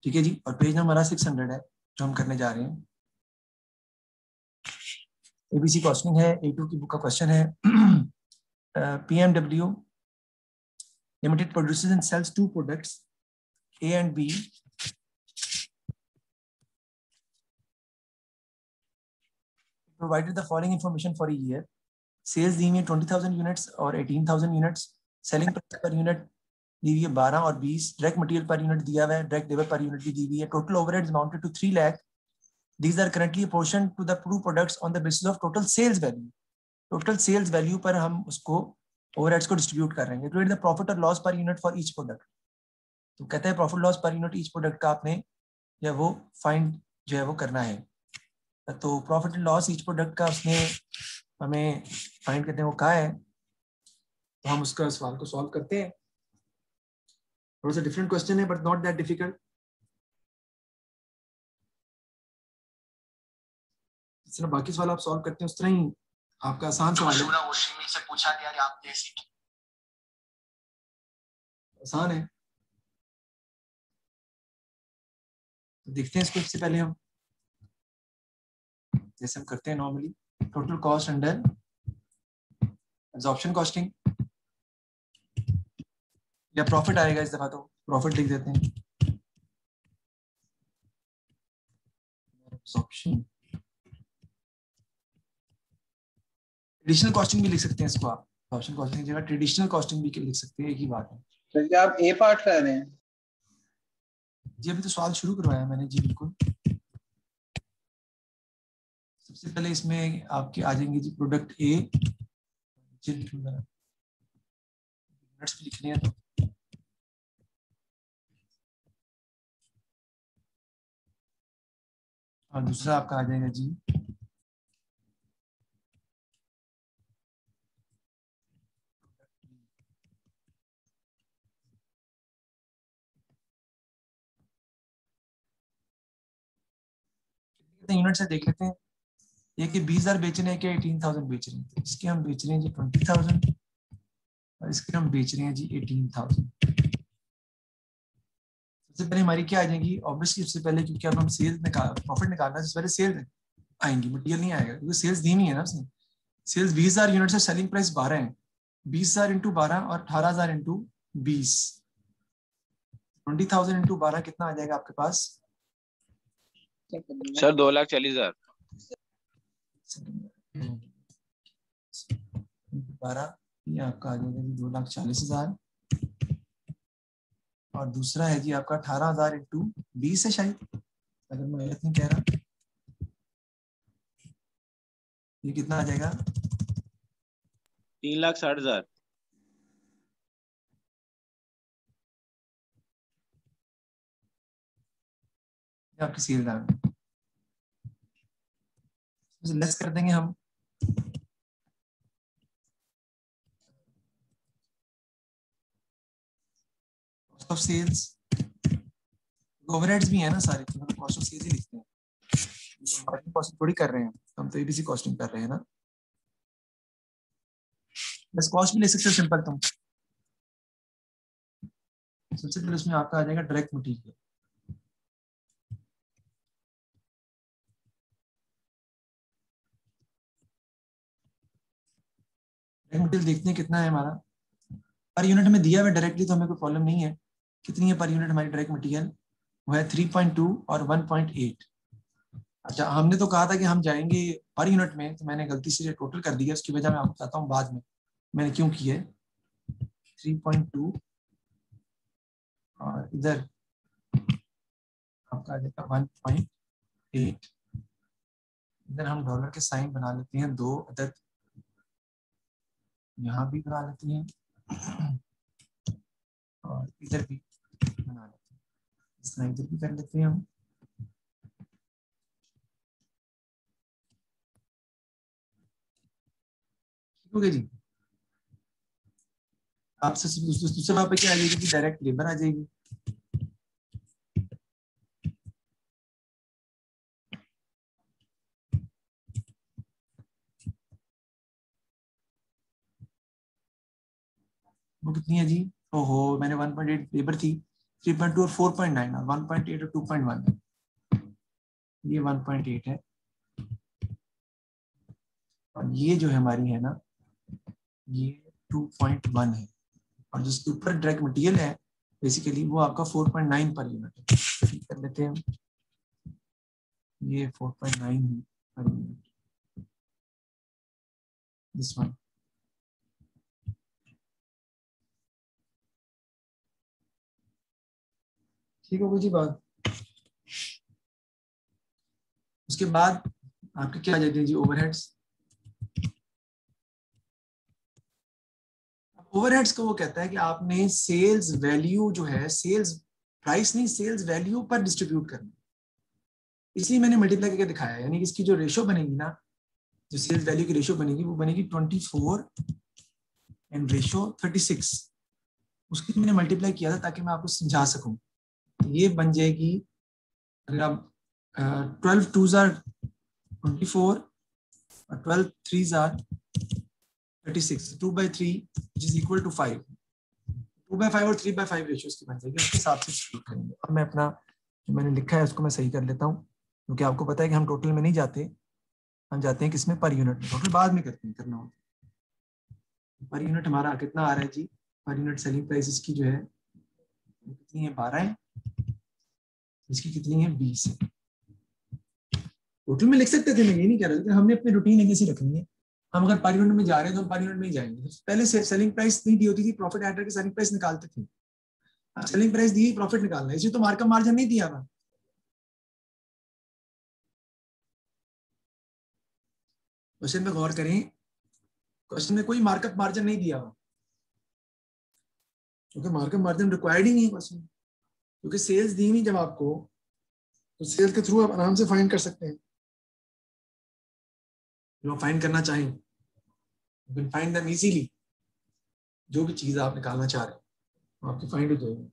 ठीक है जी। और पेज नंबर हमारा 600 है जो हम करने जा रहे हैं। एबीसी कॉस्टिंग है, A2 की बुक का क्वेश्चन है। PMW limited produces and sales 2 products A and B provided the following information for a year. Sales दी हुई है 20,000 यूनिट्स और 18,000 units. Selling price per unit दी हुई है 12 और 20। डायरेक्ट मटेरियल पर यूनिट दिया हुआ है, डायरेक्ट लेबर पर यूनिट भी दी हुई है। Total overheads amounted to 3 lakh. These are currently apportioned to the two products on the basis of total sales value. Total sales value पर हम उसको ओवरहेड्स को डिस्ट्रीब्यूट कर रहे हैं। कैलकुलेट द प्रॉफिट और loss per unit for each product. तो कहते हैं profit loss per unit each product का आपने जो है वो फाइंड जो है वो करना है। तो profit and loss each product का उसने हमें फाइंड करते हैं वो कहा है। तो हम उसका सवाल को सॉल्व करते हैं। थोड़ा सा डिफरेंट क्वेश्चन है बट नॉट दैट डिफिकल्ट। जिस तरह बाकी सवाल आप सॉल्व करते हैं उस तरह ही आपका आसान सवाल है। से पूछा गया कि आप ये सीखें, आसान है। तो देखते हैं इसको। इससे पहले हम जैसे हम करते हैं normally, total cost under absorption costing या प्रॉफिट आएगा इस दफा, तो प्रॉफिट लिख देते हैं। एब्जॉर्प्शन ट्रेडिशनल कॉस्टिंग भी लिख सकते हैं इसको आप। एब्जॉर्प्शन कॉस्टिंग की जगह ट्रेडिशनल कॉस्टिंग भी लिख सकते हैं, एक ही बात है। तो क्या आप ए पार्ट कर रहे हैं? जी अभी तो सवाल शुरू करवाया मैंने जी, बिल्कुल। सबसे पहले इसमें आपके आ जाएंगे जी प्रोडक्ट ए। यूनिट्स भी लिखने हैं तो और दूसरा आपका आ जाएगा जी कितने यूनिट्स है देख लेते हैं। ये कि 20,000 बेच रहे हैं कि 18,000 बेच रहे हैं। इसके हम बेच रहे हैं जी 20,000 और इसके हम बेच रहे हैं जी 18,000। सबसे पहले हमारी क्या आ जाएगी ऑब्वियसली, सबसे पहले क्योंकि अब हम सेल्स प्रॉफिट निकालना है, सबसे पहले सेल्स आएंगी, मटेरियल नहीं आएगा क्योंकि सेल्स दी नहीं है ना उसने। सेल्स 20,000 यूनिट है, सेलिंग प्राइस 12 है। 20,000 इंटू 12 और 18,000 इंटू 20, 20,000 इंटू 12 कितना आ जाएगा आपके पास सर? 2,40,000। 12 ये आपका आ जाएगा जी 2,40,000 और दूसरा है जी आपका 18,000 इंटू 20 है शायद, अगर मैं गलत नहीं कह रहा। ये कितना आ जाएगा 3,60,000। आपकी सेल दाम लेस कर देंगे हम। कॉस्ट ऑफ सेल्स, ओवरहेड्स भी है ना सारे, तो मतलब कॉस्ट ऑफ सेल्स ही लिखते हैं। मार्जिन कॉस्टिंग थोड़ी कर रहे हैं हम, तो एबीसी कॉस्टिंग कर रहे हैं ना। बस कॉस्ट भी ले सकते हो सिंपल तुम। सबसे पहले उसमें आपका आ जाएगा डायरेक्ट मटेरियल। डायरेक्ट मटेरियल देखते हैं कितना है हमारा पर यूनिट में दिया हुआ डायरेक्टली, तो हमें कोई प्रॉब्लम नहीं है। कितनी है पर यूनिट हमारी डायरेक्ट मटेरियल, वो है 3.2 और 1.8। अच्छा हमने तो कहा था कि हम जाएंगे पर यूनिट में, तो मैंने गलती से टोटल कर दिया। उसकी वजह मैं आपको बताता हूँ बाद में मैंने क्यों की है। 3.2 और इधर आपका आ जाएगा 1.8। इधर हम डॉलर के साइन बना लेते हैं, 2 अदद यहाँ भी बना लेते हैं और इधर भी बना लेते हैं। इस तरह इधर भी कर लेते हैं हम। ठीक हो गया जी। आपसे दूसरे वहां पे क्या आ जाएगी, डायरेक्ट लेबर आ जाएगी। वो कितनी है जी, ओहो मैंने 1.8 लेबर थी, 3.2 और 4.9 और 1.8 और 2.1 है। ये 1.8 है और ये जो है हमारी है ना ये 2.1 है और जिसके ऊपर डायरेक्ट मटेरियल है बेसिकली वो आपका 4.9 पर यूनिट है। कर लेते हैं हम, ये 4.9 है पर यूनिट, दिस वन। ठीक होगी जी बात। उसके बाद आपके क्या आ जाते हैं जी ओवरहेड्स। ओवरहेड्स को वो कहता है कि आपने सेल्स वैल्यू जो है, सेल्स प्राइस नहीं, सेल्स वैल्यू पर डिस्ट्रीब्यूट करना, इसलिए मैंने मल्टीप्लाई करके दिखाया। यानी कि इसकी जो रेशो बनेगी ना, जो सेल्स वैल्यू की रेशो बनेगी वो बनेगी 24 एंड रेशो 36। उसकी मैंने मल्टीप्लाई किया था ताकि मैं आपको समझा सकूं। ये बन जाएगी, अगर आप 12 2s are 24 और 12 3s are 36, 2/3 which is equal to 5, 2/5 और 3/5 रेशियो इसकी बन जाएगी। उसके हिसाब से शुरू करेंगे। अब मैं अपना जो मैंने लिखा है उसको मैं सही कर लेता हूँ, क्योंकि आपको पता है कि हम टोटल में नहीं जाते, हम जाते हैं किसमें, पर यूनिट में। टोटल बाद में करते हैं, करना होता है। पर यूनिट हमारा कितना आ रहा है जी, पर यूनिट सेलिंग प्राइस इसकी जो है कितनी है, 12 है, इसकी कितनी है, 20 है। टोटल में लिख सकते थे, मैं ये नहीं कह रहा, लेकिन हमने अपनी रूटीन कैसी रखनी है। हम अगर पर यूनिट में जा रहे हैं तो हम पर यूनिट में ही जाएंगे। पहले सेलिंग प्राइस नहीं दी होती थी, प्रॉफिट एड करके सेलिंग प्राइस निकालते थे। सेलिंग प्राइस दी, प्रॉफिट निकालना है, इसलिए तो मार्कअप मार्जिन नहीं दिया हुआ। क्वेश्चन में गौर करें, क्वेश्चन में कोई मार्कअप मार्जिन नहीं दिया हुआ, क्योंकि मार्कअप मार्जिन रिक्वायर्ड ही नहीं है क्वेश्चन, क्योंकि सेल्स दी नहीं जब आपको, तो सेल्स के थ्रू आप आराम से फाइंड कर सकते हैं। जो फाइंड करना चाहें you can find them easily. जो भी चीज आप निकालना चाह रहे हैं आपकी फाइंड हो जाएगी।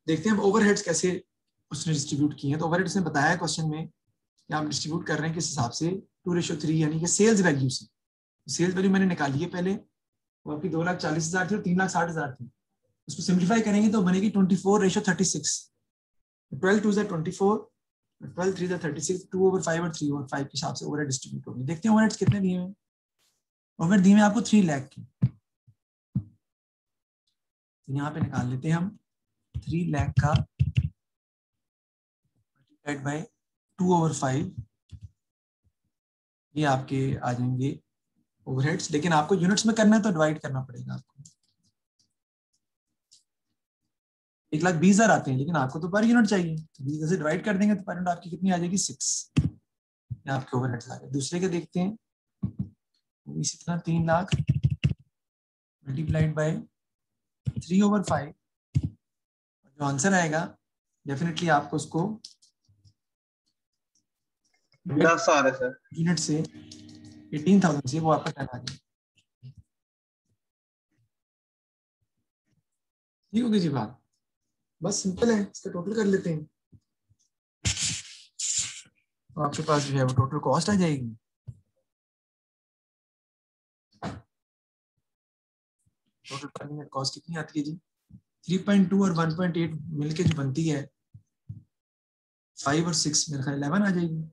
देखते हैं अब ओवरहेड्स कैसे उसने डिस्ट्रीब्यूट किए हैं। तो ओवरहेड्स ने बताया क्वेश्चन में कि आप डिस्ट्रीब्यूट कर रहे हैं किस हिसाब से, 2:3, यानी कि सेल्स वैल्यू से। सेल्स वैल्यू मैंने निकाली है पहले, वो आपकी 2,40,000 थी और 3,60,000 थी। उसको सिंप्लीफाई करेंगे तो बनेगी 24:36। 12 2s are 24, 12 3s are 36, 2/5 और 3/5 के हिसाब से ओवरहेड डिस्ट्रीब्यूट होगी। देखते हैं ओवरहेड्स कितने दिए हैं। ओवरहेड दिए हैं आपको 3 लाख की, तो यहाँ पे निकाल लेते हैं हम 3 लाख का मल्टीप्लाइड बाय 2/5, ये आपके आ जाएंगे ओवरहेड्स। लेकिन आपको यूनिट्स में करना है तो डिवाइड करना पड़ेगा आपको। 1,20,000 आते हैं, लेकिन आपको तो पर यूनिट चाहिए, तो 20 से डिवाइड कर देंगे तो पर यूनिट आपकी कितनी आ जाएगी, 6। ये आपके ओवरहेड्स आ गए। दूसरे के देखते हैं, इसी तरह 3 लाख मल्टीप्लाइड बाय 3/5, जो आंसर आएगा डेफिनेटली आपको उसको 10 आ रहे सर, यूनिट से 18,000 से वो आपका 10 आ जाएगा। ठीक होगी जी बात, बस सिंपल है। इसका टोटल कर लेते हैं, तो आपके पास जो है वो टोटल कॉस्ट आ जाएगी। टोटल पर यूनिट कॉस्ट कितनी आती है जी, 3.2 और 1.8 मिलके जो बनती है 5 और 6 मेरे ख्याल 11 आ जाएगी।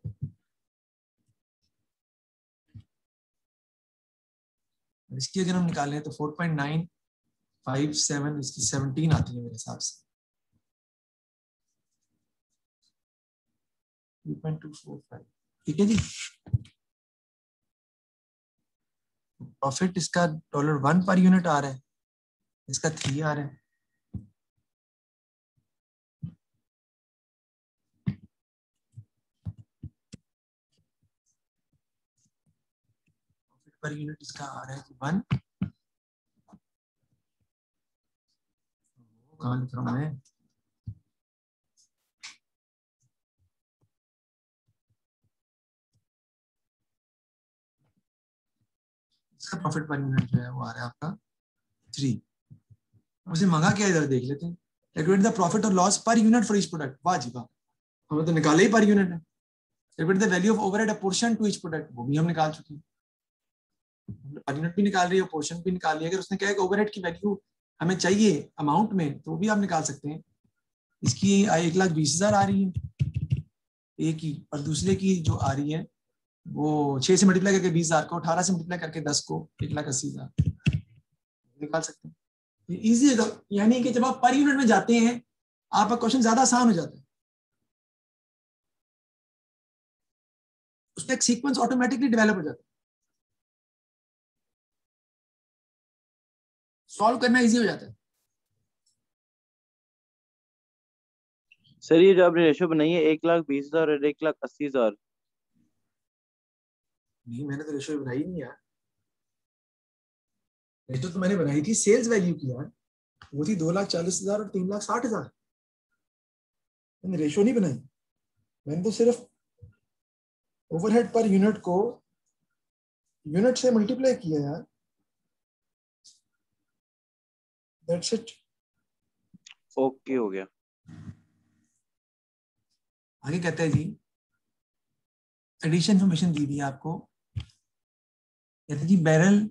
इसकी अगर हम निकालें तो 4.957, इसकी 17 आती है मेरे हिसाब से। 3.245, ठीक है जी। प्रॉफिट इसका $1 पर यूनिट आ रहा है, इसका 3 आ रहा है। प्रॉफिट पर यूनिट इसका आ रहा है 1। कहाँ लिख रहा हूँ मैं, इसका प्रॉफिट पर यूनिट जो है वो आ रहा है आपका 3। मुझे मंगा क्या, इधर देख लेते हैं। कैलकुलेट द प्रॉफिट और loss per unit for each product. वाह जी वाह, हमें तो निकाले ही पर यूनिट है। Calculate the value of overhead apportion to each product, वो भी हम निकाल चुके हैं। पर यूनिट भी निकाल रही है, पोर्शन भी निकाल रही है। अगर उसने कहा कि ओवरहेड की वैल्यू हमें चाहिए अमाउंट में, तो भी आप निकाल सकते हैं। इसकी 1,20,000 आ रही है एक की, और दूसरे की जो आ रही है वो 6 से मल्टीप्लाई करके 20,000 को, 18 से मल्टीप्लाई करके 10 को 1,80,000 निकाल सकते हैं। इजी है, यानी कि जब आप पर यूनिट में जाते हैं आपका क्वेश्चन ज्यादा आसान हो जाता है, उसका एक सीक्वेंस ऑटोमेटिकली डेवलप हो जाता है, सॉल्व करना इजी हो जाता है। सर ये जो आपने रेशो बनाई है 1,20,000 और 1,80,000, नहीं मैंने तो रेशो बनाई नहीं यार, रेशो तो मैंने बनाई थी सेल्स वैल्यू की यार, वो थी 2,40,000 और 3,60,000। मैंने रेशो नहीं बनाई, मैंने तो सिर्फ ओवरहेड पर यूनिट को यूनिट से मल्टीप्लाई किया यार, दैट्स इट। ओके हो गया। आगे कहते हैं जी, एडिशन इन्फॉर्मेशन दी हुई है आपको, कहते हैं जी barrel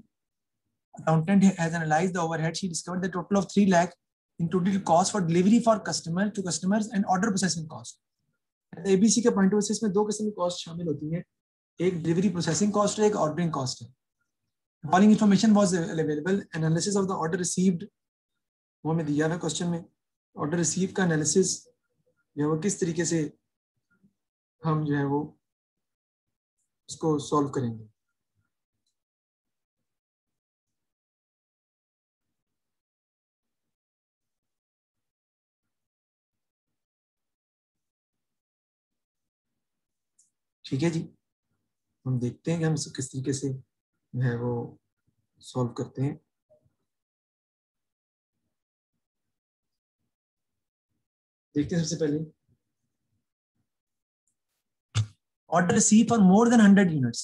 accountant has analyzed the overhead. She discovered the total of 3 lakh in total cost for delivery for customer to customers and order processing cost. ABC के पॉइंट ऑफ व्यू इसमें दो किस्म की कॉस्ट शामिल होती है, एक डिलीवरी प्रोसेसिंग कॉस्ट है, एक ऑर्डरिंग कॉस्ट है। Following information was available, analysis of the order received वो हमें दिया है क्वेश्चन में। ऑर्डर रिसीव का एनालिसिस जो है वो किस तरीके से हम जो है वो उसको सॉल्व करेंगे। ठीक है जी, हम देखते हैं कि हम इसको किस तरीके से जो है वो सॉल्व करते हैं। देखते हैं सबसे पहले order receive for more than 100 units.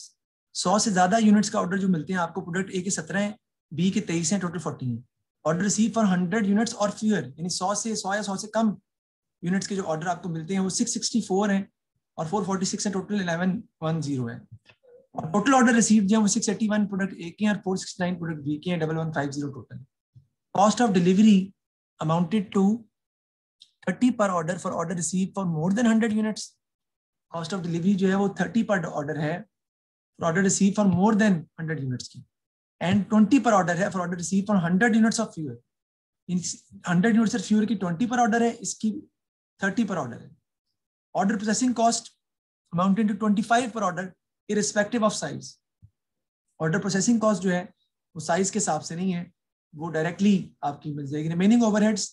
100 से ज्यादा यूनिट्स का ऑर्डर जो मिलते हैं आपको, प्रोडक्ट ए के 17 है, बी के 23 हैं, टोटल 40 है। ऑर्डर रिसीव फॉर 100 यूनिट्स और फ्यूअर, यानी 100 या 100 से कम यूनिट्स के जो ऑर्डर आपको मिलते हैं वो 664 हैं और 446 है, टोटल 1110 है। और टोटल ऑर्डर रिसीव जो है वो 681 प्रोडक्ट ए के हैं और 469 प्रोडक्ट बी के हैं, 1150 total. Cost of delivery amounted to 30 per order for order receive for more than 100 units. Cost of delivery जो है वो 30 पर ऑर्डर है for order receive for more than 100 units की, एंड 20 पर ऑर्डर है for order receive for 100 units of fewer. इन 100 units of fewer की 20 per order है, इसकी 30 पर ऑर्डर है। Order processing cost amounting to 25 per order irrespective of size. Order processing cost जो है वो साइज के हिसाब से नहीं है, वो डायरेक्टली आपकी मिल जाएगी। रिमेनिंग ओवरहेड्स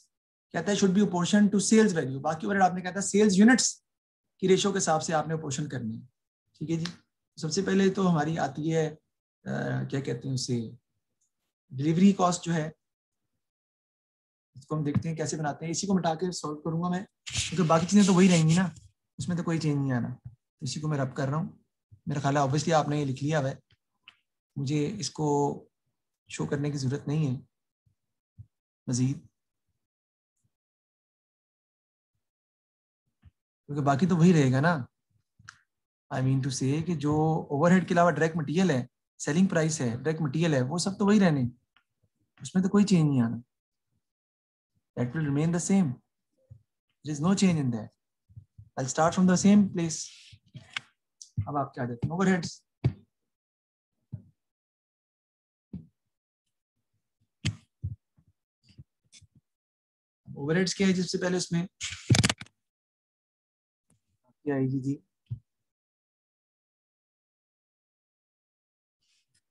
कहता है should be proportion to sales value. बाकी ओवरहेड आपने कहता है सेल्स यूनिट्स की रेशो के हिसाब से आपने प्रोपोर्शन करनी है। ठीक है जी, सबसे पहले तो हमारी आती है क्या कहते हैं उसे, डिलीवरी कॉस्ट जो है, इसको हम देखते हैं कैसे बनाते हैं। इसी को मिटा के सॉल्व करूंगा मैं, क्योंकि बाकी चीजें तो वही रहेंगी ना, उसमें तो कोई चेंज नहीं आना। इसी को मैं रब कर रहा हूँ। मेरा ख्याल है ऑब्वियसली आपने ये लिख लिया हुआ है, मुझे इसको शो करने की जरूरत नहीं है मजीद, क्योंकि बाकी तो वही रहेगा ना। आई मीन टू से कि जो ओवरहेड के अलावा डायरेक्ट मटेरियल है, सेलिंग प्राइस है, डायरेक्ट मटेरियल है, वो सब तो वही रहने, उसमें तो कोई चेंज नहीं आना। That will remain the same. There is no change in that. I'll start from the same place. अब आप क्या देते हैं overheads। overheads क्या है, जिससे पहले उसमें क्या आएगी जी,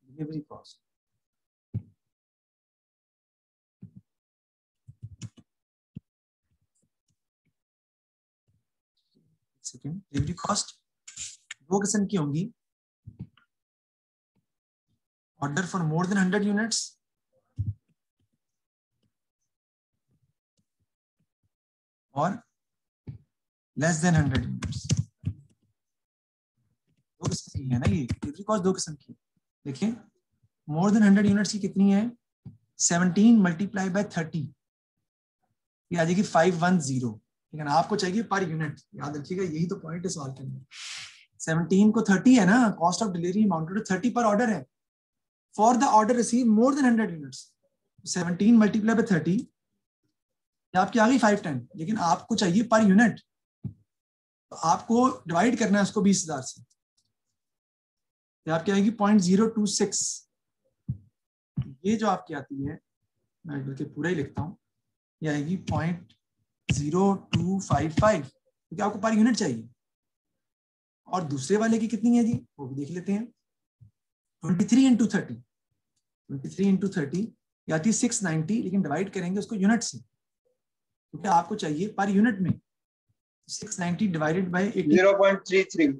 delivery cost. Second, delivery cost दो किस्म की होंगी, order for more than 100 units or less than 100 units. दो किस्म की है ना ये डिलीवरी कॉस्ट, दो किस्म की। देखिए मोर देन 100 यूनिट्स की कितनी है, 17 मल्टीप्लाई बाय 30, ये आ जाएगी 510। लेकिन आपको चाहिए पर यूनिट, याद रखिएगा यही तो पॉइंट है सवाल के अंदर। 17 को 30 है ना, cost of delivery amounted to 30 per order है, for the order receive more than 100 units, 17 multiply by 30, ये आपकी आ गई 510, लेकिन आपको चाहिए पर यूनिट, तो आपको डिवाइड करना है उसको 20,000 से, ये आपकी आएगी 0.026। ये जो आपकी आती है, मैं बल्कि पूरा ही लिखता हूँ, ये आएगी 0.0255, क्योंकि आपको पर यूनिट चाहिए। और दूसरे वाले की कितनी है जी, वो भी देख लेते हैं। 23 इंटू 30, 23 इंटू 30 ये आती है 690, लेकिन डिवाइड करेंगे उसको यूनिट से, क्योंकि आपको चाहिए पर यूनिट में। 690 डिवाइडेड बाय 0.33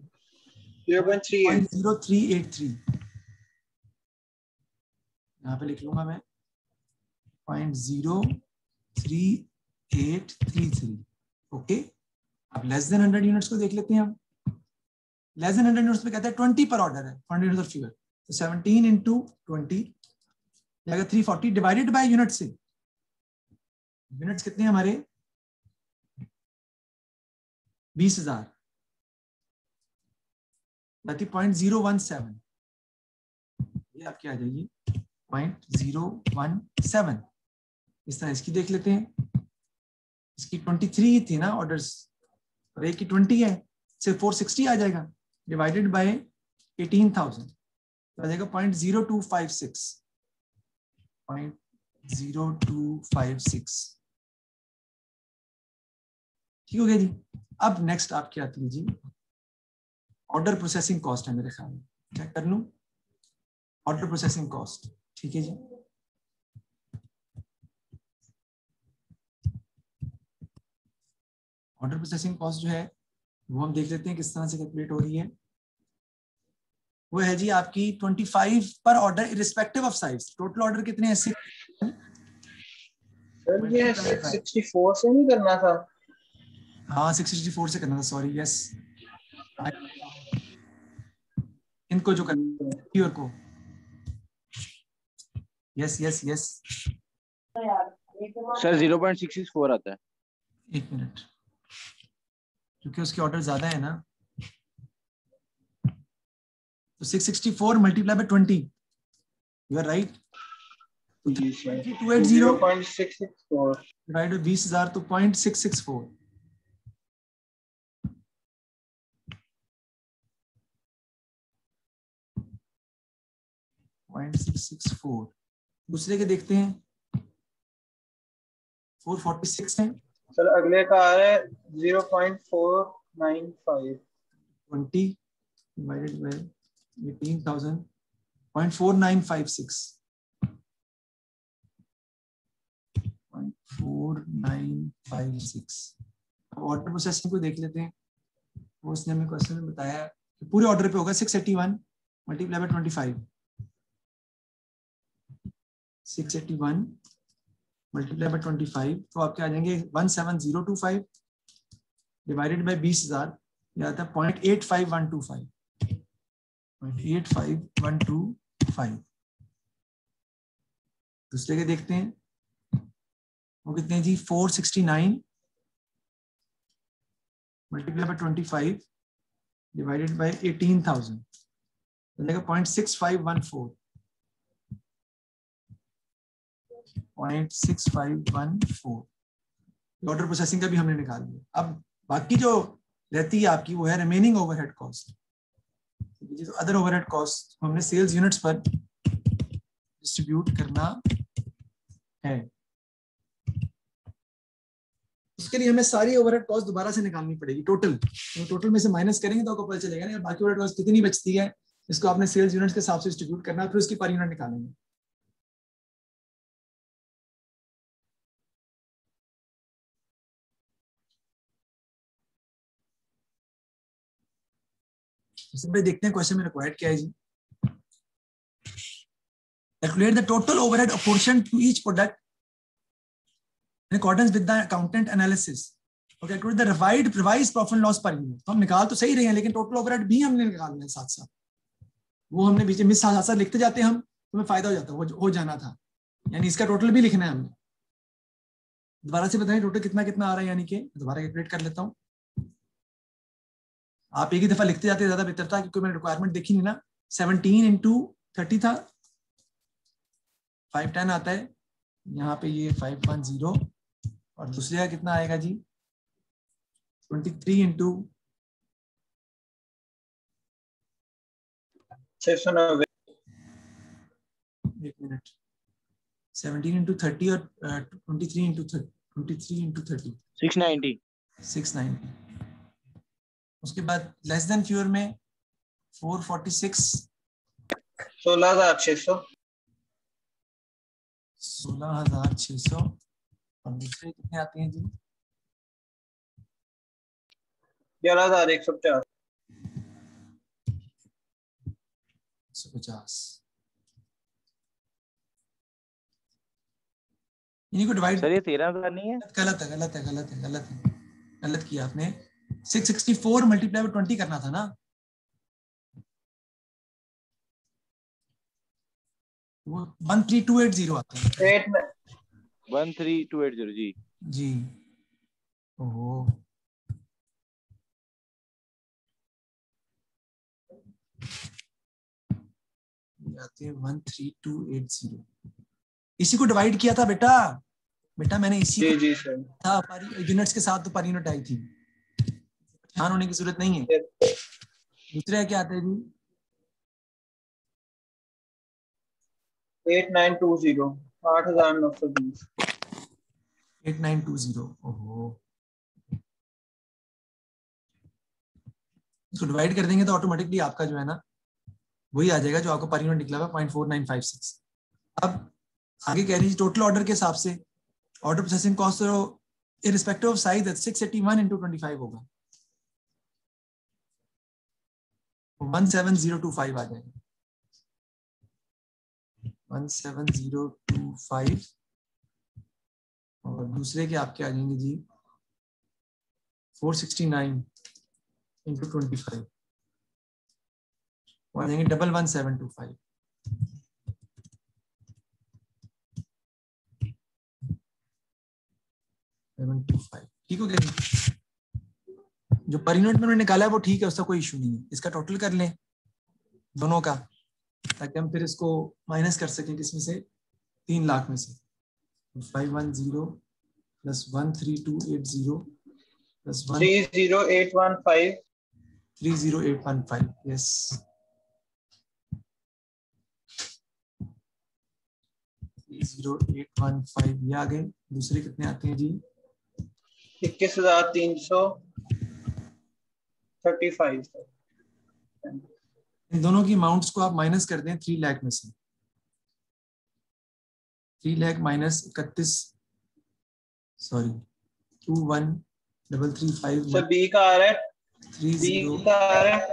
0.0383, यहाँ पे लिख लूंगा मैं 0.0383। ओके, अब लेस देन 100 यूनिट्स को देख लेते हैं हम। लेस देन 100 यूनिट्स पे कहते हैं 20 पर ऑर्डर है, 100 यूनिट्स ऑफ शुगर, तो 17 इंटू 20 जाएगा 340 डिवाइडेड बाय यूनिट से। यूनिट्स कितने हैं हमारे, 20,000, 0.017, ये आपकी आ जाएगी 0.017। इस तरह इसकी देख लेते हैं। इसकी 23 थी ना ऑर्डर्स, और एक की 20 है, सिर्फ 460 आ जाएगा, डिवाइडेड बाय 18,000, तो आ जाएगा 0.0256, 0.0256। ठीक हो गया जी। अब नेक्स्ट आपकी आती है जी ऑर्डर प्रोसेसिंग कॉस्ट है मेरे ख्याल में, क्या कर लूं, ऑर्डर प्रोसेसिंग कॉस्ट। ठीक है जी, ऑर्डर प्रोसेसिंग कॉस्ट जो है वो हम देख लेते हैं किस तरह से कैलकुलेट हो रही है। वो है जी आपकी 25 per order irrespective of size. Total order कितने हैं, सर, ये 664 से नहीं करना था? हाँ 664 से करना था, सॉरी, यस। इनको जो करना को, यस यस यस। सर 0.664 आता है। एक मिनट, क्योंकि उसके ऑर्डर ज्यादा है ना, तो 664 multiply by 20, you are right, 280 0.664 divide by 20,000, तो 0.664। दूसरे के देखते हैं, 446 है। सर, अगले का आ रहा है 0.495 20 divided by 18,000, 0.4956, 0.4956। अब ऑर्डर प्रोसेसिंग को देख लेते हैं। वो उसने हमें क्वेश्चन में बताया कि पूरे ऑर्डर पे होगा 681 मल्टीप्लाई बाय 25, 681 मल्टीप्लाई बाय 25, तो आपके आ जाएंगे 17025 डिवाइडेड बाय 20,000, ये आता है 0.85125, 0.85125। दूसरे के देखते हैं, वो कितने हैं जी, 469 मल्टीप्लाई बाय 25 डिवाइडेड बाय 18,000, तो जाएगा 0.6514, 0.6514। ऑर्डर प्रोसेसिंग का भी हमने निकाल लिया। अब बाकी जो रहती है आपकी वो है रिमेनिंग ओवरहेड कॉस्ट। तो अदर ओवरहेड कॉस्ट हमने सेल्स यूनिट्स पर डिस्ट्रीब्यूट करना है। उसके लिए हमें सारी ओवरहेड कॉस्ट दोबारा से निकालनी पड़ेगी, टोटल। तो टोटल में से माइनस करेंगे तो आपको पता चलेगा ना बाकी ओवरहेड कॉस्ट कितनी बचती है। इसको आपने सेल्स यूनिट्स के हिसाब से डिस्ट्रीब्यूट करना है, फिर उसकी पर यूनिट निकालेंगे। भाई देखते हैं क्वेश्चन में रिक्वायर्ड क्या है जी। Calculate the total overhead apportioned to each product in accordance with the accountant analysis. Okay, calculate the revised profit and loss per unit. तो हम निकाल तो सही रहे हैं, लेकिन टोटल ओवरहेड भी हमने निकालना है साथ साथ। वो हमने बीच में साथ साथ लिखते जाते हम, तो हमें फायदा हो जाता, हो जाना था। यानी इसका टोटल भी लिखना है हमने। दोबारा से बताएं टोटल कितना कितना आ रहा है, यानी कि दोबारा कैलकुलेट कर लेता हूँ। आप एक ही दफा लिखते जाते ज्यादा बेहतर था, क्योंकि मैंने रिक्वायरमेंट देखी नहीं ना। 17 इंटू 30 था, 510 आता है, यहाँ पे ये 510 और दूसरे का कितना आएगा जी 23 इंटू 690 एक मिनट 17 इंटू 30 और 23 इंटू 30 690 690। उसके बाद लेस देन फ्यूअर में 446 16,600 16,600 और दूसरे कितने आते हैं जी 11,150 150। इन्हीं को डिवाइड सर ये 13,000 नहीं है? गलत किया आपने। 664 मल्टीप्लाई बाय 20 करना था ना, वो 13280 आता है 13280 जी। जी। ओहो आते हैं 13280। इसी को डिवाइड किया था बेटा मैंने इसी जी को जी सर था पर यूनिट्स के साथ तो पर यूनिट आई थी, परेशान होने की जरूरत नहीं है। दूसरा क्या आता है जी 8920 8,920 8920। ओहो इसको डिवाइड कर देंगे तो ऑटोमेटिकली आपका जो है ना वही आ जाएगा जो आपको पर यूनिट निकला हुआ 0.4956। अब आगे कह रही है टोटल ऑर्डर के हिसाब से order processing cost irrespective of size 681 into 25 होगा 17025 आ जाएगा 17025 और दूसरे के आपके आ जाएंगे जी 469 into 25 वो आ जाएंगे 11725। ठीक हो गया जी। जो पर यूनिट में उन्होंने निकाला है वो ठीक है, उसका कोई इशू नहीं है। इसका टोटल कर लें दोनों का ताकि हम फिर इसको माइनस कर सकें किसमें से 3 लाख में से 510 प्लस 13280 प्लस 30815 30815 यस 30815 ये आ गए। दूसरे कितने आते हैं जी 21,335 इन दोनों की अमाउंट्स को आप माइनस कर दें 3 लाख में से 3 lakh minus 31 sorry 21,335 sir B का आ रहा है 30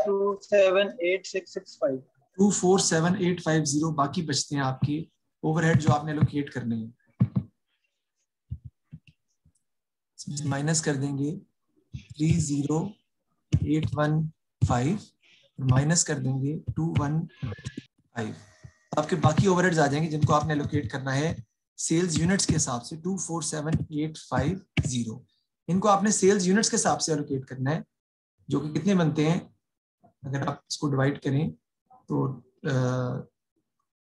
278665 247850 बाकी बचते हैं आपके ओवरहेड जो आपने एलोकेट करने हैं। माइनस कर देंगे 30815 माइनस कर देंगे 215 आपके बाकी ओवरहेड्स आ जाएंगे जिनको आपने एलोकेट करना है सेल्स यूनिट्स के हिसाब से 247850 इनको आपने सेल्स यूनिट्स के हिसाब से एलोकेट करना है जो कि कितने बनते हैं अगर आप इसको डिवाइड करें तो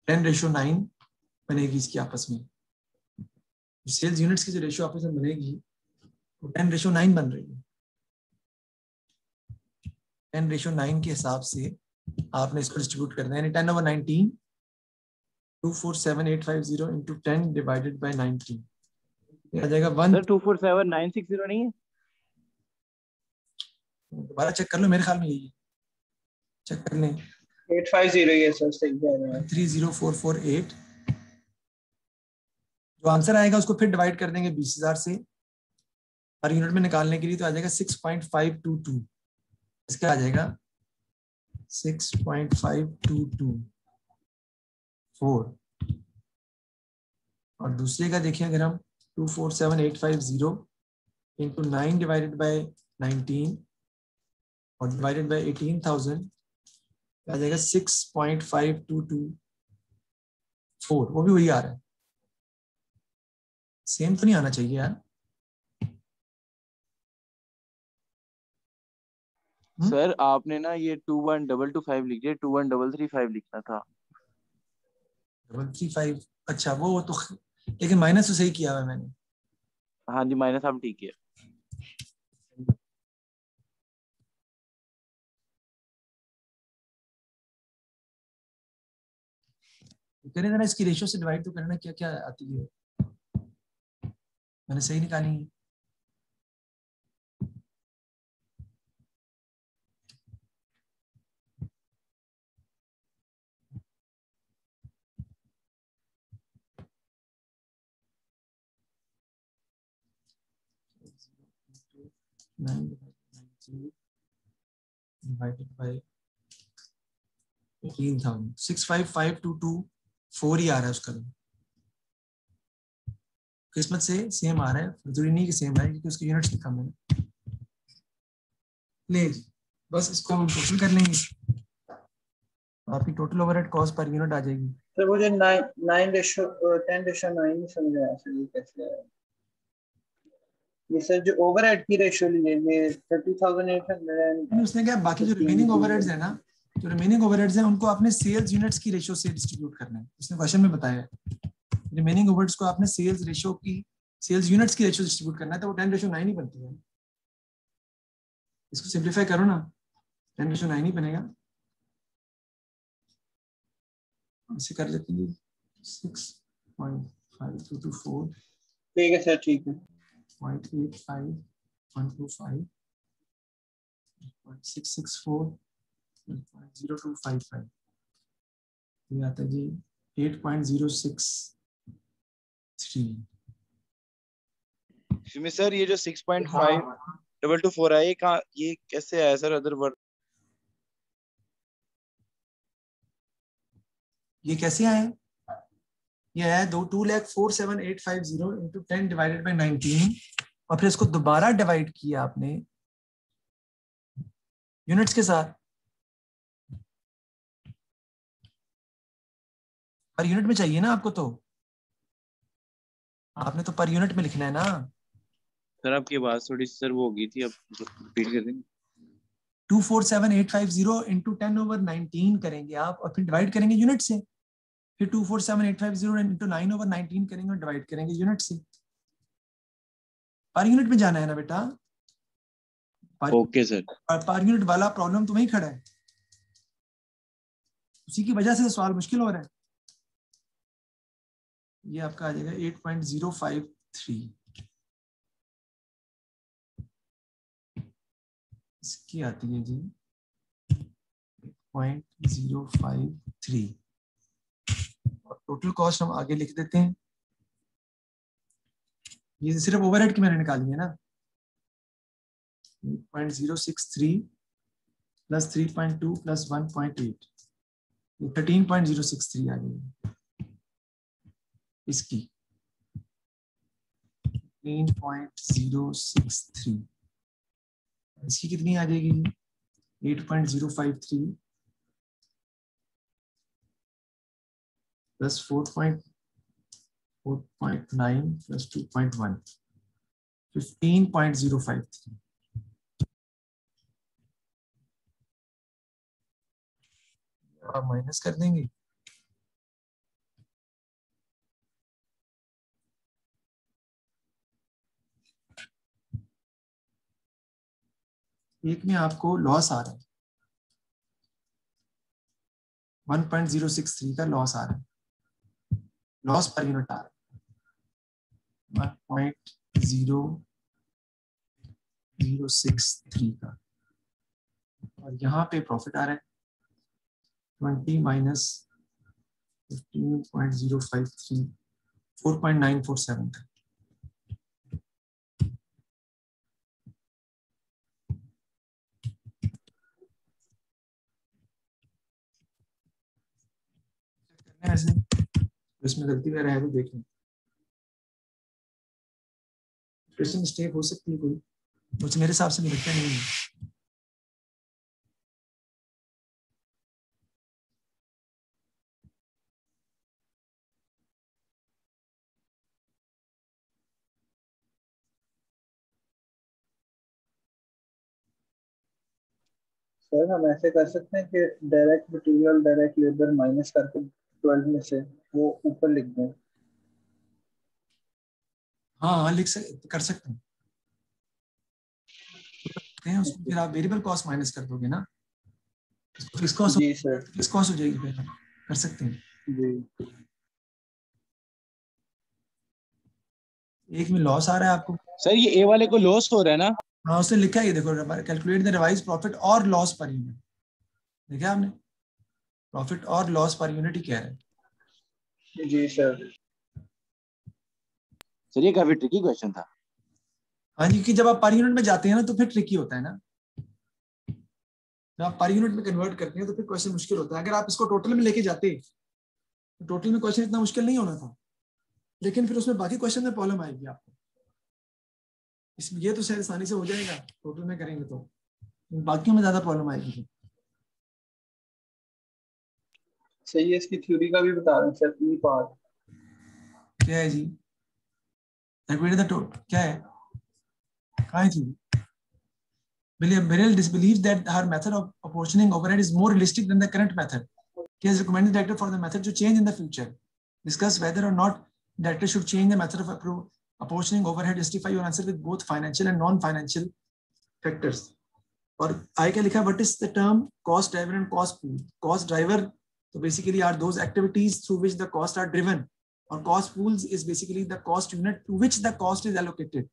10:9 बनेगी इसकी आपस में। सेल्स यूनिट्स की जो रेशियो आपस में बनेगी तो 10:9 बन रही है। 10:9 के हिसाब से आपने इसको डिस्ट्रीब्यूट करना है यानी 10/19 247850 into 10 divided by 93 ये आ जाएगा 1। सर 247960 नहीं है? दोबारा चेक कर लो मेरे ख्याल में यही है, चेक कर लें 850 ये सर सही कह रहे हैं 30448 जो आंसर आएगा उसको फिर डिवाइड कर देंगे 20,000 से हर यूनिट में निकालने के लिए तो आ जाएगा 6.522 इसका आ जाएगा 6.5224 और दूसरे का देखिए अगर हम 247850 into 9 divided by 19 और divided by 18,000 आ जाएगा 6.5224 वो भी वही आ रहा है। सेम तो नहीं आना चाहिए यार। सर आपने ना ये 21225 लिख दिया 21335 लिखना था 335 अच्छा वो तो, लेकिन माइनस तो सही किया हुआ है मैंने। हाँ जी, माइनस आप ठीक है। करें जरा इसकी रेशियो से डिवाइड तो करना, क्या क्या आती है, मैंने सही निकाली है। डिवाइडेड बाय 18,000, 655,224 ही आ रहा है उसका। किस्मत से सेम आ रहा है, जरूरी नहीं कि सेम है क्योंकि उसके यूनिट्स भी कम है। ले बस इसको हम टोटल कर लेंगे, आपकी total overhead cost per unit आ जाएगी। सर मुझे 10:9 नहीं समझ आया सर, ये कैसे है? ये सर जो ओवरहेड की रेशियो ली है ये 30,800 उसने क्या बाकी जो रिमेनिंग ओवरहेड्स है ना, जो रिमेनिंग ओवरहेड्स हैं उनको आपने सेल्स यूनिट्स की रेशियो से डिस्ट्रीब्यूट करना है, उसने क्वेश्चन में बताया है। रिमेनिंग ओवरहेड्स को आपने सेल्स रेशियो की, सेल्स यूनिट्स की रेशियो डिस्ट्रीब्यूट करना है, तो वो 10:9 ही बनती है। इसको सिंप्लीफाई करो ना, 10:9 ही बनेगा। इसे कर लेते हैं 6.5224 ठीक है सर, ठीक है। 0.85125 664 0.0255, ये आता है जी 8.063। इसमें सर ये जो 6.5224 है, ये कहाँ, ये कैसे आया सर अदर वर्ड? ये कैसे आए, ये है 2,04,7,850 इंटू 10 डिवाइडेड बाई 19, और फिर इसको दोबारा डिवाइड किया आपने यूनिट्स के साथ। पर यूनिट में चाहिए ना आपको, तो आपने तो पर यूनिट में लिखना है ना। सर आपकी बात थोड़ी सर वो हो गई थी, अब रिपीट कर देंगे। 2,47,850 इंटू 10/19 करेंगे आप, और फिर डिवाइड करेंगे यूनिट से। फिर 2,47,850 इंटू 9/19 करेंगे और डिवाइड करेंगे यूनिट से। पर यूनिट में जाना है ना बेटा, ओके सर। पर यूनिट वाला प्रॉब्लम तो वहीं खड़ा है, उसी की वजह से सवाल मुश्किल हो रहा है। ये आपका आ जाएगा 8.053, इसकी आती है जी 0.053, और टोटल कॉस्ट हम आगे लिख देते हैं। ये सिर्फ ओवरहेड की मैंने निकाली है ना, 8.063 प्लस 3.2 प्लस 1.8, 13.063 आ गई इसकी, 13.063। इसकी कितनी आ जाएगी 8.053 प्लस 4.9 प्लस 2.1, 15.053। आप माइनस कर देंगे, एक में आपको लॉस आ रहा है 1.063 का लॉस आ रहा है, लॉस पर यूनिट आ रहा है 1.0063 का, और यहाँ पे प्रॉफिट आ रहा है 20 माइनस 15.053, 4.947 का। ऐसे इसमें गलती वगैरह है तो देख लें, मिस्टेक हो सकती है कोई, मुझे मेरे हिसाब से लगता नहीं है। सर हम ऐसे कर सकते हैं कि direct material direct labour minus करके 12 में से वो ऊपर लिख दें। हाँ हाँ कर सकते हैं उसमें, फिर आप वेरिएबल कॉस्ट माइनस कर दोगे ना, फिक्स कॉस्ट जी सर। फिक्स कॉस्ट हो जाएगी, फिर कर सकते हैं। जी एक में लॉस आ रहा है आपको। सर ये ए वाले को लॉस हो रहा है ना? हाँ उसने लिखा है, ये देखो, कैलकुलेट द रिवाइज प्रॉफिट और लॉस पर यूनिट, देखा आपने, प्रॉफिट और लॉस पर यूनिट ही कह रहे हैं। जी सर। सर ये काफी ट्रिकी क्वेश्चन था। हाँ जी, कि जब आप पर यूनिट में जाते हैं ना तो फिर ट्रिकी होता है ना, जब आप पर यूनिट में कन्वर्ट करते हैं तो फिर क्वेश्चन मुश्किल होता है। अगर आप इसको टोटल में लेके जाते तो टोटल में क्वेश्चन इतना मुश्किल नहीं होना था, लेकिन फिर उसमें बाकी क्वेश्चन में प्रॉब्लम आएगी आपको। इसमें ये तो शायद आसानी से हो जाएगा टोटल में करेंगे तो, बाकियों में ज्यादा प्रॉब्लम आएगी। सही है, इसकी थ्योरी का भी बता रहे हैं सर, ई पार्ट। क्या है जी, क्या है, कहाँ है theory? Beryl disbelieves that her method of apportioning overhead is more realistic than the current method. He has recommended the director for the method to change in the future. Discuss whether or not the director should change the method of apportioning overhead. Justify your answer with both financial and non-financial factors. और I क्या लिखा, what is the term cost driver and cost pool? Cost driver so basically are those activities through which the costs are driven, और cost pools is basically the cost unit to which the cost is allocated.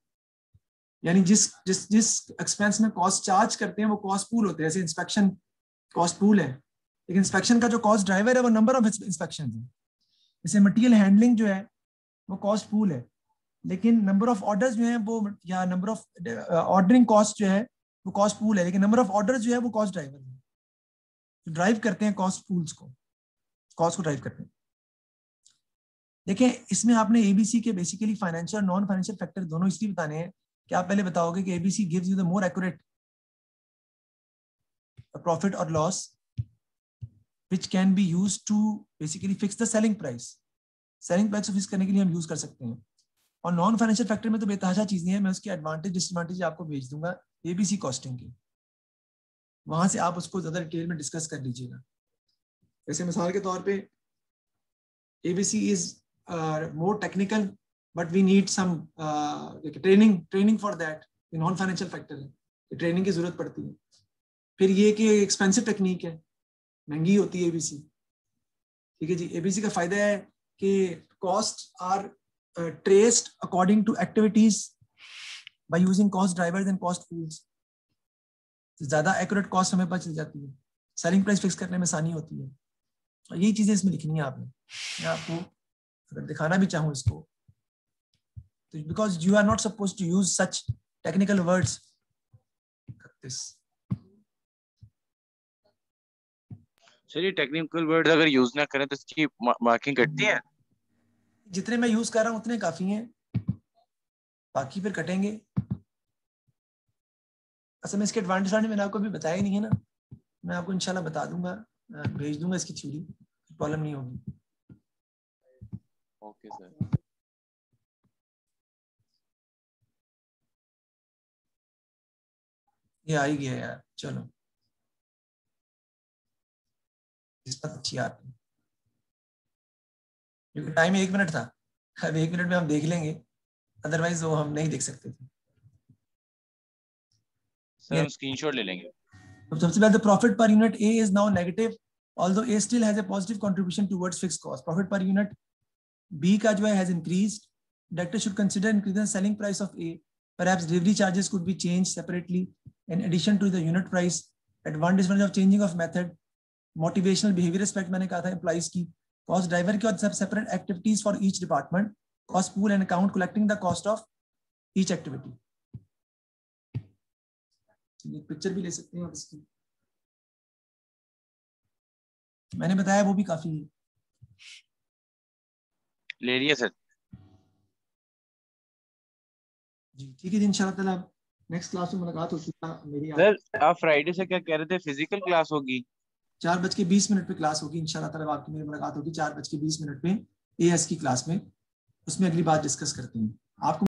यानी जिस जिस जिस expense में cost charge करते हैं वो cost pool होते हैं। जैसे इंस्पेक्शन कॉस्ट पूल है, लेकिन इंस्पेक्शन का जो कॉस्ट ड्राइवर है वो नंबर ऑफ इंस्पेक्शन है। जैसे मटेरियल हैंडलिंग जो है वो कॉस्ट पूल है, लेकिन नंबर ऑफ ऑर्डर्स जो है वो, या नंबर ऑफ ऑर्डरिंग कॉस्ट जो है वो कॉस्ट पूल है, लेकिन नंबर ऑफ ऑर्डर्स जो है वो कॉस्ट ड्राइवर है, तो ड्राइव करते हैं कॉस्ट पूल्स को, कॉस्ट को ड्राइव करते हैं। देखिए इसमें आपने एबीसी के बेसिकली फाइनेंशियल और नॉन फाइनेंशियल फैक्टर दोनों इसलिए बताने हैं कि आप पहले बताओगे कि ABC gives you the more accurate profit और loss which can be used to basically fix the selling price. Selling price को फिक्स करने के लिए हम यूज कर सकते हैं। और नॉन फाइनेंशियल फैक्टर में तो बेतहाशा चीजें हैं, मैं उसकी एडवांटेज डिसएडवांटेज आपको भेज दूंगा एबीसी कॉस्टिंग की, वहां से आप उसको ज्यादा डिटेल में डिस्कस कर लीजिएगा। जैसे मिसाल के तौर पे ABC is more technical, but we need some training for that, ये नॉन फाइनेंशियल फैक्टर है, ट्रेनिंग की जरूरत पड़ती है। फिर ये कि एक्सपेंसिव टेक्निक है, महंगी होती है एबीसी, ठीक है जी। एबीसी का फायदा है कि cost are traced according to activities by using cost drivers and cost pools, ज्यादा एक्यूरेट कॉस्ट हमें पता चल जाती है, सेलिंग प्राइस फिक्स करने में आसानी होती है। और यही चीजें इसमें लिखनी है आपने। मैं आपको अगर दिखाना भी चाहूँ इसको, because you are not supposed to use such technical words this. Sir ये टेक्निकल वर्ड्स अगर यूज ना करें तो इसकी मार्किंग कटती है? जितने मैं यूज कर रहा हूं उतने काफी हैं, बाकी फिर कटेंगे। असल में इसके एडवांटेज मैंने आपको भी बताया ही नहीं है ना, मैं आपको इंशाल्लाह बता दूंगा, भेज दूंगा इसकी थ्योरी, प्रॉब्लम नहीं होगी। Okay sir. ये आ ही गया यार, चलो इस पर अच्छी आती है, क्योंकि टाइम 1 मिनट था, अब 1 मिनट में हम देख लेंगे, अदरवाइज वो हम नहीं देख सकते थे। सर हम स्क्रीनशॉट ले लेंगे। तो सबसे पहले profit per unit A is now negative, although A still has a positive contribution towards fixed cost. Profit per unit B का जो है has increased, director should consider increasing selling price of A, perhaps delivery charges could be changed separately in addition to the unit price। advantage of changing of method, motivational behavior aspect मैंने कहा था employees की, cost driver की और सब separate activities for each department, cost pool and account collecting the cost of each activity. Picture भी ले सकते हैं आप इसकी, मैंने बताया वो भी काफी है। ले लिया सर। जी ठीक है जी, इंशाल्लाह ताला नेक्स्ट क्लास में मुलाकात होगी मेरी। सर आप फ्राइडे से क्या कह रहे थे, फिजिकल क्लास होगी? 4:20 पे क्लास होगी इंशाल्लाह ताला, आपकी मेरी मुलाकात होगी 4:20 पे एएस की क्लास में, उसमें अगली बात डिस्कस करते हैं। आपको